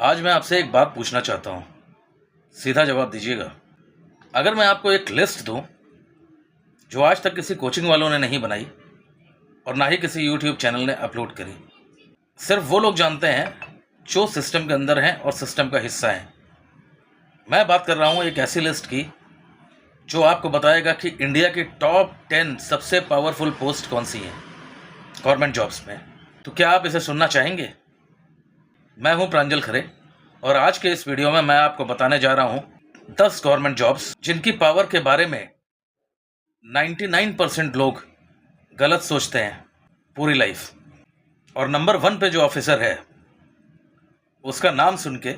आज मैं आपसे एक बात पूछना चाहता हूँ, सीधा जवाब दीजिएगा। अगर मैं आपको एक लिस्ट दूँ जो आज तक किसी कोचिंग वालों ने नहीं बनाई और ना ही किसी यूट्यूब चैनल ने अपलोड करी, सिर्फ वो लोग जानते हैं जो सिस्टम के अंदर हैं और सिस्टम का हिस्सा हैं। मैं बात कर रहा हूँ एक ऐसी लिस्ट की जो आपको बताएगा कि इंडिया की टॉप 10 सबसे पावरफुल पोस्ट कौन सी हैं गवर्नमेंट जॉब्स में। तो क्या आप इसे सुनना चाहेंगे? मैं हूं प्रांजल खरे और आज के इस वीडियो में मैं आपको बताने जा रहा हूं 10 गवर्नमेंट जॉब्स जिनकी पावर के बारे में 99% लोग गलत सोचते हैं पूरी लाइफ। और नंबर 1 पे जो ऑफिसर है उसका नाम सुन के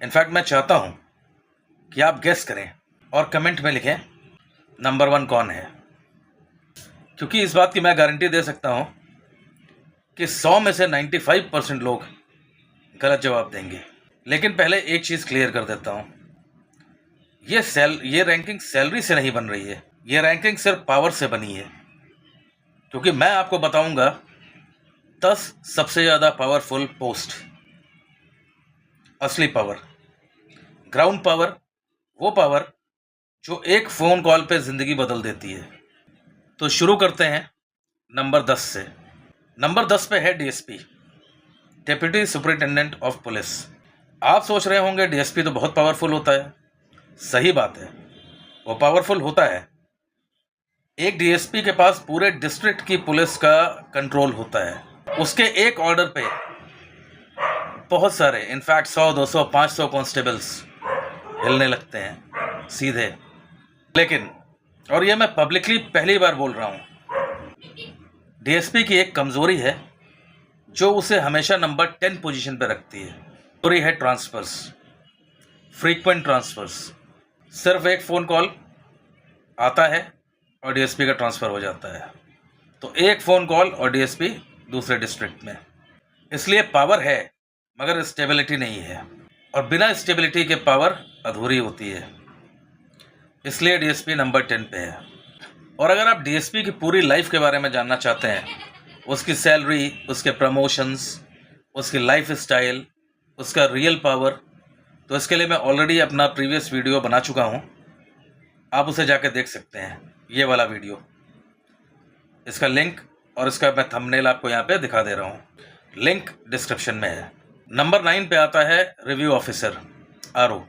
इनफैक्ट मैं चाहता हूं कि आप गेस करें और कमेंट में लिखें नंबर 1 कौन है, क्योंकि इस बात की मैं गारंटी दे सकता हूं कि 100 में से 95% लोग गलत जवाब देंगे। लेकिन पहले एक चीज़ क्लियर कर देता हूँ, ये रैंकिंग सैलरी से नहीं बन रही है, ये रैंकिंग सिर्फ पावर से बनी है। क्योंकि मैं आपको बताऊंगा 10 सबसे ज़्यादा पावरफुल पोस्ट। असली पावर, ग्राउंड पावर, वो पावर जो एक फ़ोन कॉल पे ज़िंदगी बदल देती है। तो शुरू करते हैं नंबर 10 से। नंबर 10 पे है DSP, deputy superintendent of police. आप सोच रहे होंगे डीएसपी तो बहुत पावरफुल होता है। सही बात है, वो पावरफुल होता है। एक डीएसपी के पास पूरे डिस्ट्रिक्ट की पुलिस का कंट्रोल होता है। उसके एक ऑर्डर पे बहुत सारे, इनफैक्ट 100, 200, 500 कांस्टेबल्स हिलने लगते हैं सीधे। लेकिन, और ये मैं पब्लिकली पहली बार बोल रहा हूँ, डीएसपी की एक कमज़ोरी है जो उसे हमेशा नंबर 10 पोजीशन पे रखती है। कमज़ोरी है ट्रांसफ़र्स, फ्रीक्वेंट ट्रांसफ़र्स। सिर्फ एक फ़ोन कॉल आता है और डीएसपी का ट्रांसफ़र हो जाता है। तो एक फ़ोन कॉल और डीएसपी दूसरे डिस्ट्रिक्ट में। इसलिए पावर है मगर स्टेबिलिटी नहीं है, और बिना स्टेबिलिटी के पावर अधूरी होती है। इसलिए डीएसपी नंबर 10 पे है। और अगर आप डीएसपी की पूरी लाइफ के बारे में जानना चाहते हैं, उसकी सैलरी, उसके प्रमोशंस, उसकी लाइफ स्टाइल, उसका रियल पावर, तो इसके लिए मैं ऑलरेडी अपना प्रीवियस वीडियो बना चुका हूँ। आप उसे जाके देख सकते हैं, ये वाला वीडियो। इसका लिंक और इसका मैं थंबनेल आपको यहाँ पे दिखा दे रहा हूँ, लिंक डिस्क्रिप्शन में है। नंबर 9 पे आता है रिव्यू ऑफिसर, आरओ।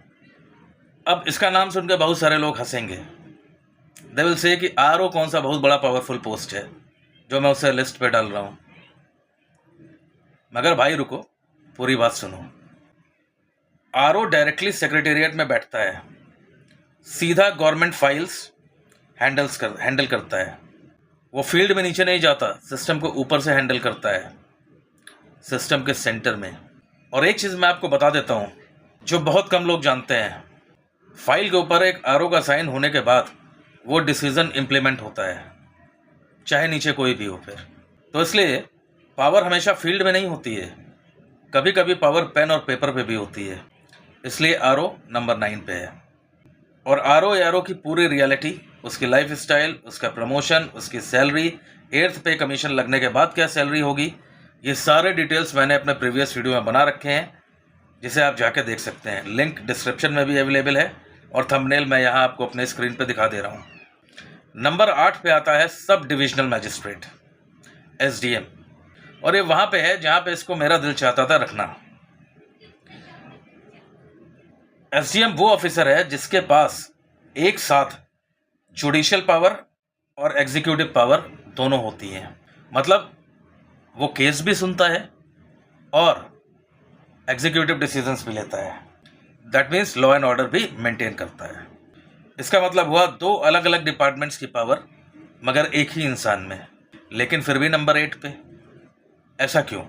अब इसका नाम सुनकर बहुत सारे लोग हंसेंगे। दे विल से कि आरओ कौन सा बहुत बड़ा पावरफुल पोस्ट है जो मैं उसे लिस्ट पे डाल रहा हूँ। मगर भाई रुको, पूरी बात सुनो। आरओ डायरेक्टली सेक्रेटेरिएट में बैठता है, सीधा गवर्नमेंट फाइल्स हैंडल करता है। वो फील्ड में नीचे नहीं जाता, सिस्टम को ऊपर से हैंडल करता है, सिस्टम के सेंटर में। और एक चीज़ मैं आपको बता देता हूँ जो बहुत कम लोग जानते हैं, फाइल के ऊपर एक आरओ का साइन होने के बाद वो डिसीज़न इम्प्लीमेंट होता है, चाहे नीचे कोई भी हो फिर। तो इसलिए पावर हमेशा फील्ड में नहीं होती है, कभी कभी पावर पेन और पेपर पे भी होती है। इसलिए आरओ नंबर 9 पे है। और आरओ की पूरी रियलिटी, उसकी लाइफ स्टाइल, उसका प्रमोशन, उसकी सैलरी, 8th पे कमीशन लगने के बाद क्या सैलरी होगी, ये सारे डिटेल्स मैंने अपने प्रीवियस वीडियो में बना रखे हैं, जिसे आप जाके देख सकते हैं। लिंक डिस्क्रिप्शन में भी अवेलेबल है और थंबनेल मैं यहाँ आपको अपने स्क्रीन पे दिखा दे रहा हूँ। नंबर 8 पे आता है सब डिविजनल मैजिस्ट्रेट, एसडीएम। और ये वहाँ पे है जहाँ पे इसको मेरा दिल चाहता था रखना। एसडीएम वो ऑफिसर है जिसके पास एक साथ जुडिशियल पावर और एग्जीक्यूटिव पावर दोनों होती हैं। मतलब वो केस भी सुनता है और एग्जीक्यूटिव डिसीजंस भी लेता है। That means law and order भी मेंटेन करता है। इसका मतलब हुआ 2 अलग अलग डिपार्टमेंट्स की पावर मगर एक ही इंसान में, लेकिन फिर भी नंबर 8 पे। ऐसा क्यों?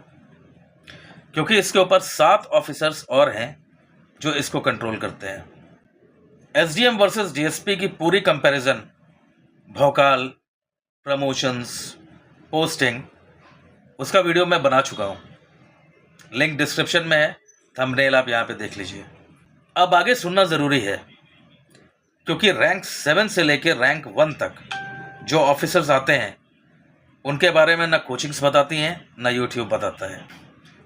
क्योंकि इसके ऊपर 7 ऑफिसर्स और हैं जो इसको कंट्रोल करते हैं। एसडीएम वर्सेस डीएसपी की पूरी कंपैरिजन, भौकाल, प्रमोशंस, पोस्टिंग, उसका वीडियो मैं बना चुका हूँ। लिंक डिस्क्रिप्शन में है, थंबनेल आप यहाँ पे देख लीजिए। अब आगे सुनना ज़रूरी है, क्योंकि रैंक 7 से लेकर रैंक 1 तक जो ऑफिसर्स आते हैं उनके बारे में ना कोचिंग्स बताती हैं ना यूट्यूब बताता है।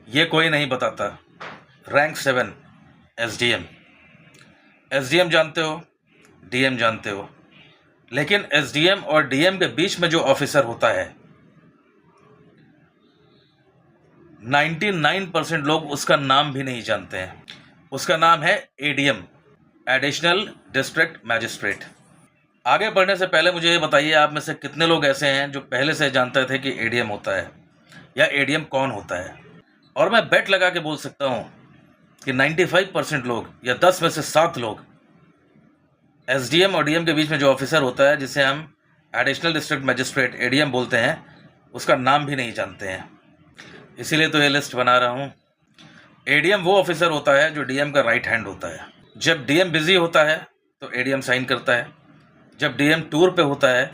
ये कोई नहीं बताता, रैंक 7 एसडीएम। एसडीएम जानते हो, डीएम जानते हो, लेकिन एसडीएम और डीएम के बीच में जो ऑफिसर होता है 99% लोग उसका नाम भी नहीं जानते हैं। उसका नाम है एडीएम, एडिशनल डिस्ट्रिक्ट मैजिस्ट्रेट। आगे बढ़ने से पहले मुझे ये बताइए, आप में से कितने लोग ऐसे हैं जो पहले से जानते थे कि एडीएम होता है या एडीएम कौन होता है? और मैं बेट लगा के बोल सकता हूँ कि 95% लोग या 10 में से 7 लोग एसडीएम और डीएम के बीच में जो ऑफिसर होता है, जिसे हम एडिशनल डिस्ट्रिक्ट मैजिस्ट्रेट एडीएम बोलते हैं, उसका नाम भी नहीं जानते हैं। इसीलिए तो ये लिस्ट बना रहा हूँ। एडीएम वो ऑफिसर होता है जो डीएम का राइट हैंड होता है। जब डीएम बिजी होता है तो एडीएम साइन करता है। जब डीएम टूर पे होता है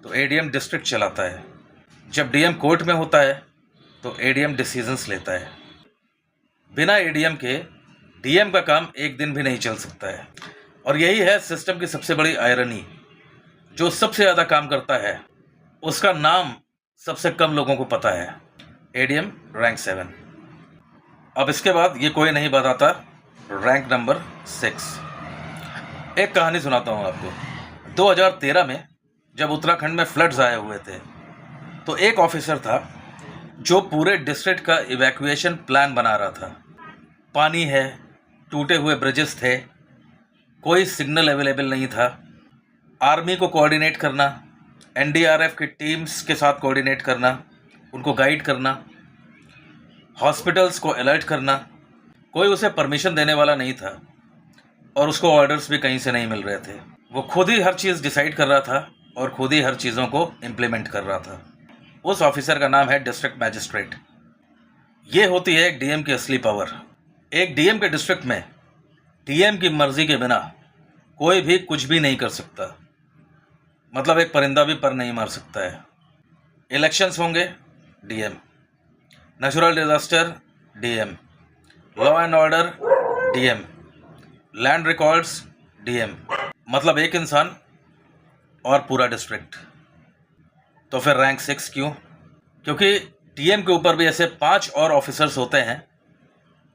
तो एडीएम डिस्ट्रिक्ट चलाता है। जब डीएम कोर्ट में होता है तो एडीएम डिसीजंस लेता है। बिना एडीएम के डीएम का काम एक दिन भी नहीं चल सकता है। और यही है सिस्टम की सबसे बड़ी आयरनी। जो सबसे ज़्यादा काम करता है उसका नाम सबसे कम लोगों को पता है। ADM rank 7। अब इसके बाद ये कोई नहीं बताता रैंक नंबर 6। एक कहानी सुनाता हूँ आपको। 2013 में जब उत्तराखंड में फ्लड्स आए हुए थे तो एक ऑफिसर था जो पूरे डिस्ट्रिक्ट का इवैक्यूएशन प्लान बना रहा था। पानी है, टूटे हुए ब्रिजेस थे, कोई सिग्नल अवेलेबल नहीं था। आर्मी को कोऑर्डिनेट करना, एनडीआरएफ की टीम्स के साथ कोऑर्डिनेट करना, उनको गाइड करना, हॉस्पिटल्स को अलर्ट करना, कोई उसे परमिशन देने वाला नहीं था और उसको ऑर्डर्स भी कहीं से नहीं मिल रहे थे। वो खुद ही हर चीज़ डिसाइड कर रहा था और खुद ही हर चीज़ों को इम्प्लीमेंट कर रहा था। उस ऑफिसर का नाम है डिस्ट्रिक्ट मैजिस्ट्रेट। ये होती है एक डीएम की असली पावर। एक डीएम के डिस्ट्रिक्ट में डीएम की मर्जी के बिना कोई भी कुछ भी नहीं कर सकता। मतलब एक परिंदा भी पर नहीं मार सकता है। इलेक्शंस होंगे, DM. Natural disaster, DM. Law and order, DM. Land records, DM. मतलब एक इंसान और पूरा डिस्ट्रिक्ट। तो फिर रैंक 6 क्यों? क्योंकि डीएम के ऊपर भी ऐसे 5 और ऑफिसर्स होते हैं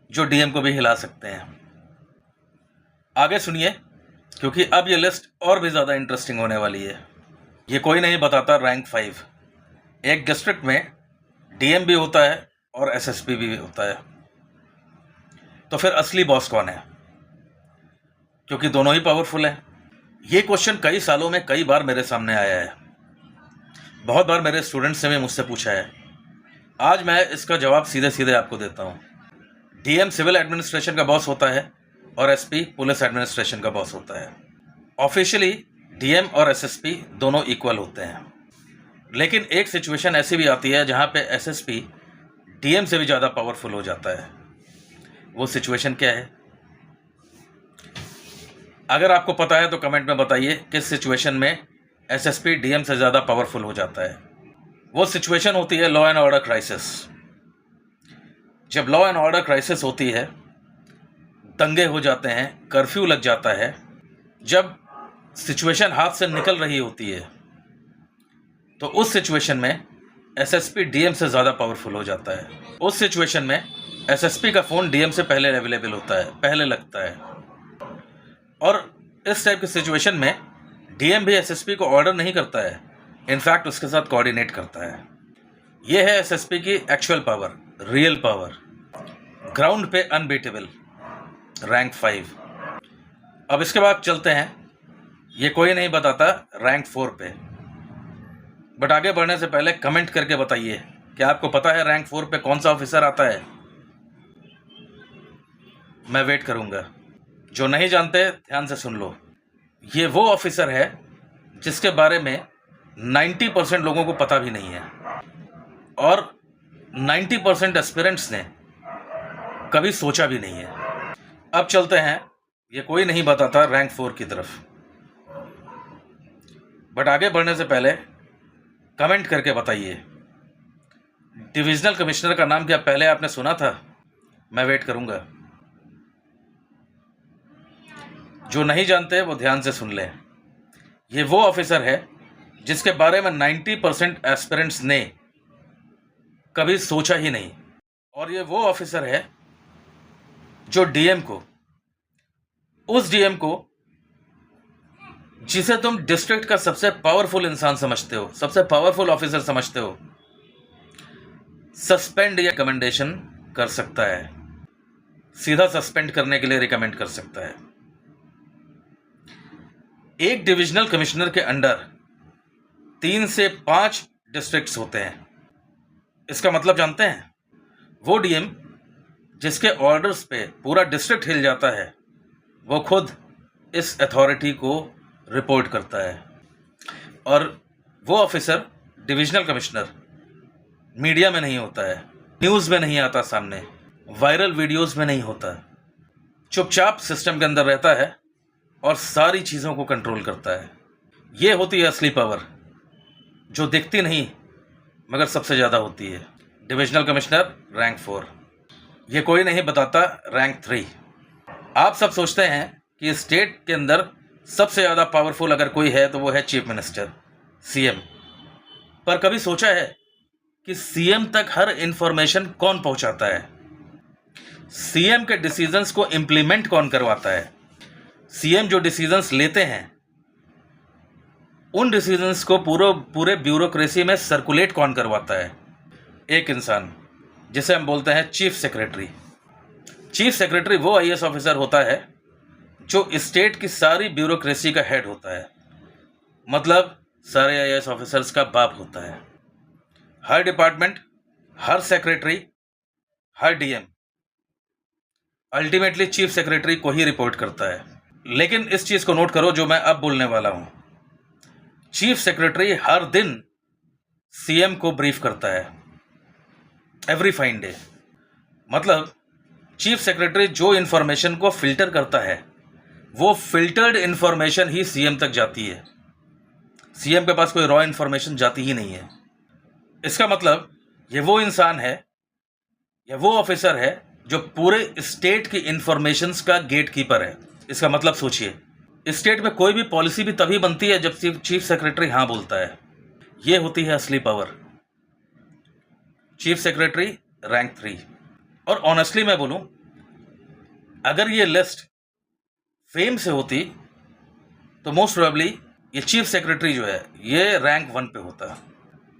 जो डीएम को भी हिला सकते हैं। आगे सुनिए, क्योंकि अब ये लिस्ट और भी ज़्यादा इंटरेस्टिंग होने वाली है। ये कोई नहीं बताता रैंक 5। एक डिस्ट्रिक्ट में डीएम भी होता है और एसएसपी भी होता है। तो फिर असली बॉस कौन है? क्योंकि दोनों ही पावरफुल हैं। ये क्वेश्चन कई सालों में कई बार मेरे सामने आया है। बहुत बार मेरे स्टूडेंट्स ने भी मुझसे पूछा है। आज मैं इसका जवाब सीधे सीधे आपको देता हूँ। डीएम सिविल एडमिनिस्ट्रेशन का बॉस होता है और एसपी पुलिस एडमिनिस्ट्रेशन का बॉस होता है। ऑफिशियली डीएम और एसएसपी दोनों इक्वल होते हैं, लेकिन एक सिचुएशन ऐसी भी आती है जहाँ पे एसएसपी डीएम से भी ज़्यादा पावरफुल हो जाता है। वो सिचुएशन क्या है? अगर आपको पता है तो कमेंट में बताइए किस सिचुएशन में एसएसपी डीएम से ज़्यादा पावरफुल हो जाता है। वो सिचुएशन होती है लॉ एंड ऑर्डर क्राइसिस। जब लॉ एंड ऑर्डर क्राइसिस होती है, दंगे हो जाते हैं, कर्फ्यू लग जाता है, जब सिचुएशन हाथ से निकल रही होती है, तो उस सिचुएशन में एसएसपी डीएम से ज़्यादा पावरफुल हो जाता है। उस सिचुएशन में एसएसपी का फ़ोन डीएम से पहले अवेलेबल होता है, पहले लगता है। और इस टाइप की सिचुएशन में डीएम भी एसएसपी को ऑर्डर नहीं करता है, इनफैक्ट उसके साथ कोऑर्डिनेट करता है। यह है एसएसपी की actual power, real power, ground पे अनबीटेबल, रैंक 5। अब इसके बाद चलते हैं, ये कोई नहीं बताता रैंक 4 पे। बट आगे बढ़ने से पहले कमेंट करके बताइए कि आपको पता है रैंक 4 पे कौन सा ऑफिसर आता है। मैं वेट करूंगा। जो नहीं जानते ध्यान से सुन लो। ये वो ऑफिसर है जिसके बारे में 90% लोगों को पता भी नहीं है और 90% एस्पिरेंट्स ने कभी सोचा भी नहीं है। अब चलते हैं, ये कोई नहीं बताता रैंक 4 की तरफ। बट आगे बढ़ने से पहले कमेंट करके बताइए, डिविजनल कमिश्नर का नाम क्या पहले आपने सुना था? मैं वेट करूंगा। जो नहीं जानते वो ध्यान से सुन लें। ये वो ऑफिसर है जिसके बारे में 90% एस्पिरेंट्स ने कभी सोचा ही नहीं। और ये वो ऑफिसर है जो डीएम को, उस डीएम को जिसे तुम डिस्ट्रिक्ट का सबसे पावरफुल इंसान समझते हो, सबसे पावरफुल ऑफिसर समझते हो, सस्पेंड या रिकमेंडेशन कर सकता है, सीधा सस्पेंड करने के लिए रिकमेंड कर सकता है। एक डिविजनल कमिश्नर के अंडर 3 से 5 डिस्ट्रिक्ट्स होते हैं। इसका मतलब जानते हैं? वो डीएम जिसके ऑर्डर्स पे पूरा डिस्ट्रिक्ट हिल जाता है, वो खुद इस अथॉरिटी को रिपोर्ट करता है। और वो ऑफिसर, डिविजनल कमिश्नर, मीडिया में नहीं होता है, न्यूज़ में नहीं आता सामने, वायरल वीडियोस में नहीं होता, चुपचाप सिस्टम के अंदर रहता है और सारी चीज़ों को कंट्रोल करता है। ये होती है असली पावर, जो दिखती नहीं मगर सबसे ज़्यादा होती है। डिविजनल कमिश्नर रैंक 4, ये कोई नहीं बताता रैंक 3। आप सब सोचते हैं कि स्टेट के अंदर सबसे ज़्यादा पावरफुल अगर कोई है तो वो है चीफ मिनिस्टर, सीएम। पर कभी सोचा है कि सीएम तक हर इंफॉर्मेशन कौन पहुंचाता है? सीएम के डिसीजंस को इंप्लीमेंट कौन करवाता है? सीएम जो डिसीजंस लेते हैं, उन डिसीजंस को पूरे ब्यूरोक्रेसी में सर्कुलेट कौन करवाता है? एक इंसान, जिसे हम बोलते हैं चीफ सेक्रेटरी। चीफ सेक्रेटरी वो आईएएस ऑफिसर होता है जो स्टेट की सारी ब्यूरोक्रेसी का हेड होता है, मतलब सारे आईएएस ऑफिसर्स का बाप होता है। हर डिपार्टमेंट, हर सेक्रेटरी, हर डीएम अल्टीमेटली चीफ सेक्रेटरी को ही रिपोर्ट करता है। लेकिन इस चीज़ को नोट करो जो मैं अब बोलने वाला हूँ। चीफ सेक्रेटरी हर दिन सीएम को ब्रीफ करता है, एवरी फाइन डे। मतलब चीफ सेक्रेटरी जो इन्फॉर्मेशन को फिल्टर करता है, वो फिल्टर्ड इन्फॉर्मेशन ही सीएम तक जाती है। सीएम के पास कोई रॉ इन्फॉर्मेशन जाती ही नहीं है। इसका मतलब ये वो इंसान है या वो ऑफिसर है जो पूरे स्टेट की इन्फॉर्मेशंस का गेट कीपर है। इसका मतलब सोचिए, स्टेट में कोई भी पॉलिसी भी तभी बनती है जब चीफ सेक्रेटरी हाँ बोलता है। ये होती है असली पावर। Chief secretary rank 3। और ऑनेस्टली मैं बोलूं, अगर ये लिस्ट फेम से होती तो मोस्ट प्रोबेबली ये चीफ सेक्रेटरी जो है ये रैंक 1 पे होता,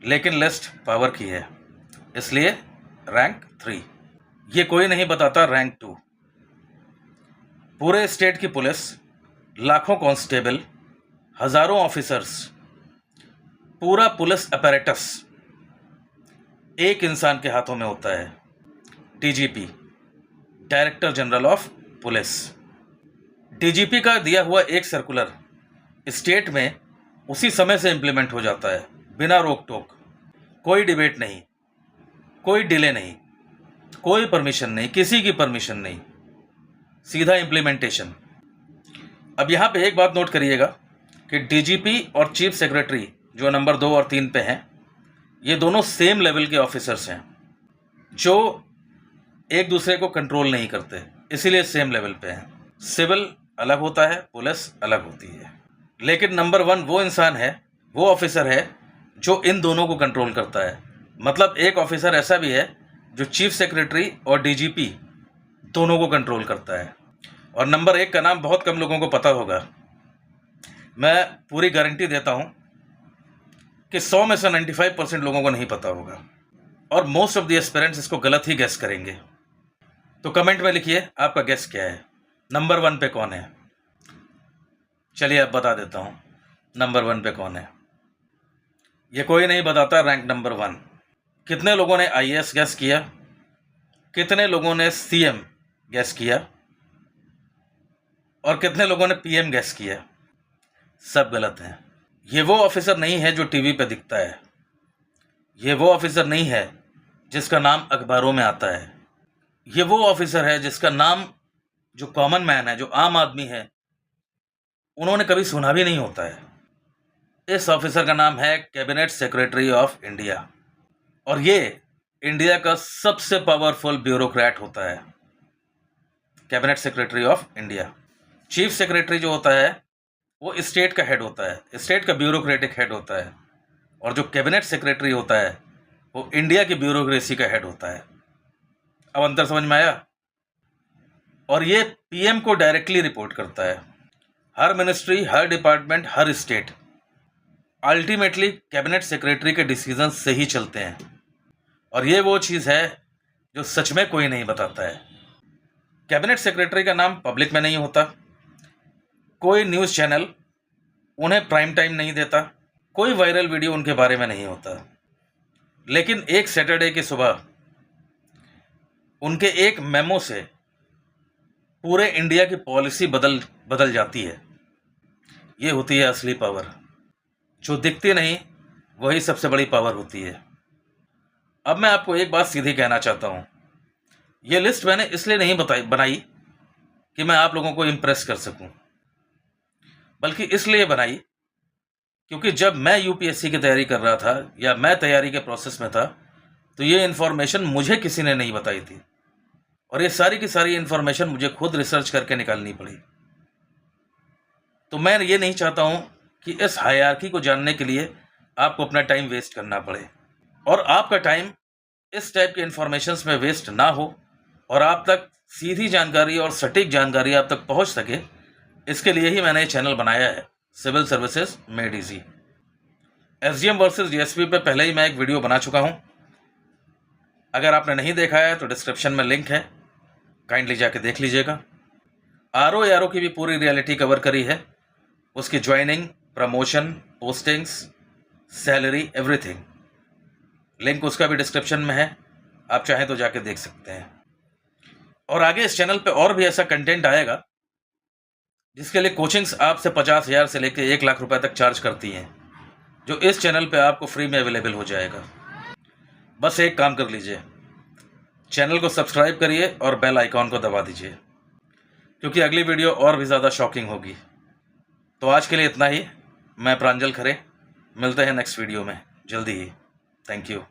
लेकिन लिस्ट पावर की है, इसलिए रैंक 3। ये कोई नहीं बताता रैंक 2। पूरे स्टेट की पुलिस, लाखों कांस्टेबल, हजारों ऑफिसर्स, पूरा पुलिस अपैरेटस एक इंसान के हाथों में होता है, DGP, director general of police. DGP का दिया हुआ एक सर्कुलर स्टेट में उसी समय से इंप्लीमेंट हो जाता है, बिना रोक टोक। कोई डिबेट नहीं, कोई डिले नहीं, कोई परमिशन नहीं, किसी की परमिशन नहीं, सीधा इम्प्लीमेंटेशन। अब यहाँ पे एक बात नोट करिएगा कि डीजीपी और चीफ सेक्रेटरी जो नंबर 2 और 3 पे हैं, ये दोनों सेम लेवल के ऑफिसर्स हैं जो एक दूसरे को कंट्रोल नहीं करते, इसीलिए सेम लेवल पे हैं। सिविल अलग होता है, पुलिस अलग होती है, लेकिन नंबर 1 वो इंसान है, वो ऑफिसर है जो इन दोनों को कंट्रोल करता है। मतलब एक ऑफिसर ऐसा भी है जो चीफ सेक्रेटरी और डीजीपी दोनों को कंट्रोल करता है। और नंबर 1 का नाम बहुत कम लोगों को पता होगा। मैं पूरी गारंटी देता हूँ कि 100 में से 95% लोगों को नहीं पता होगा, और मोस्ट ऑफ द एस्पिरेंट्स इसको गलत ही गेस करेंगे। तो कमेंट में लिखिए आपका गेस क्या है, नंबर 1 पे कौन है। चलिए अब बता देता हूँ नंबर 1 पे कौन है। ये कोई नहीं बताता रैंक नंबर 1। कितने लोगों ने आईएएस गेस किया, कितने लोगों ने सीएम गेस किया, और कितने लोगों ने पीएम गेस किया? सब गलत हैं। ये वो ऑफिसर नहीं है जो टीवी पे दिखता है, ये वो ऑफिसर नहीं है जिसका नाम अखबारों में आता है, ये वो ऑफिसर है जिसका नाम जो कॉमन मैन है, जो आम आदमी है, उन्होंने कभी सुना भी नहीं होता है। इस ऑफिसर का नाम है कैबिनेट सेक्रेटरी ऑफ इंडिया, और ये इंडिया का सबसे पावरफुल ब्यूरोक्रेट होता है, cabinet secretary of India. Chief secretary जो होता है वो स्टेट का हेड होता है, स्टेट का ब्यूरोक्रेटिक हेड होता है, और जो कैबिनेट सेक्रेटरी होता है वो इंडिया की ब्यूरोक्रेसी का हेड होता है। अब अंतर समझ में आया? और ये पीएम को डायरेक्टली रिपोर्ट करता है। हर मिनिस्ट्री, हर डिपार्टमेंट, हर स्टेट अल्टीमेटली कैबिनेट सेक्रेटरी के डिसीजन से ही चलते हैं। और ये वो चीज़ है जो सच में कोई नहीं बताता है। कैबिनेट सेक्रेटरी का नाम पब्लिक में नहीं होता, कोई न्यूज़ चैनल उन्हें प्राइम टाइम नहीं देता, कोई वायरल वीडियो उनके बारे में नहीं होता। लेकिन एक सैटरडे की सुबह उनके एक मेमो से पूरे इंडिया की पॉलिसी बदल जाती है। ये होती है असली पावर। जो दिखती नहीं वही सबसे बड़ी पावर होती है। अब मैं आपको एक बात सीधी कहना चाहता हूँ। ये लिस्ट मैंने इसलिए नहीं बनाई कि मैं आप लोगों को इम्प्रेस कर सकूं, बल्कि इसलिए बनाई क्योंकि जब मैं यूपीएससी की तैयारी कर रहा था या मैं तैयारी के प्रोसेस में था, तो ये इन्फॉर्मेशन मुझे किसी ने नहीं बताई थी। और ये सारी की सारी इन्फॉर्मेशन मुझे खुद रिसर्च करके निकालनी पड़ी। तो मैं ये नहीं चाहता हूँ कि इस हायरार्की को जानने के लिए आपको अपना टाइम वेस्ट करना पड़े, और आपका टाइम इस टाइप के इन्फॉर्मेशंस में वेस्ट ना हो और आप तक सीधी जानकारी और सटीक जानकारी आप तक पहुँच सके। इसके लिए ही मैंने ये चैनल बनाया है, civil services made easy. SDM versus DSP पे पहले ही मैं एक वीडियो बना चुका हूँ। अगर आपने नहीं देखा है तो डिस्क्रिप्शन में लिंक है, काइंडली जाके देख लीजिएगा। आरओ की भी पूरी रियलिटी कवर करी है, उसकी joining, promotion, postings, salary, everything. Link उसका भी डिस्क्रिप्शन में है, आप चाहें तो जाके देख सकते हैं। और आगे इस चैनल पे और भी ऐसा कंटेंट आएगा जिसके लिए कोचिंग्स आपसे 50,000 से लेकर 1 लाख रुपए तक चार्ज करती हैं, जो इस चैनल पे आपको फ्री में अवेलेबल हो जाएगा। बस एक काम कर लीजिए, चैनल को सब्सक्राइब करिए और बेल आइकॉन को दबा दीजिए, क्योंकि अगली वीडियो और भी ज़्यादा शॉकिंग होगी। तो आज के लिए इतना ही। मैं प्रांजल खरे, मिलते हैं नेक्स्ट वीडियो में जल्दी ही। Thank you.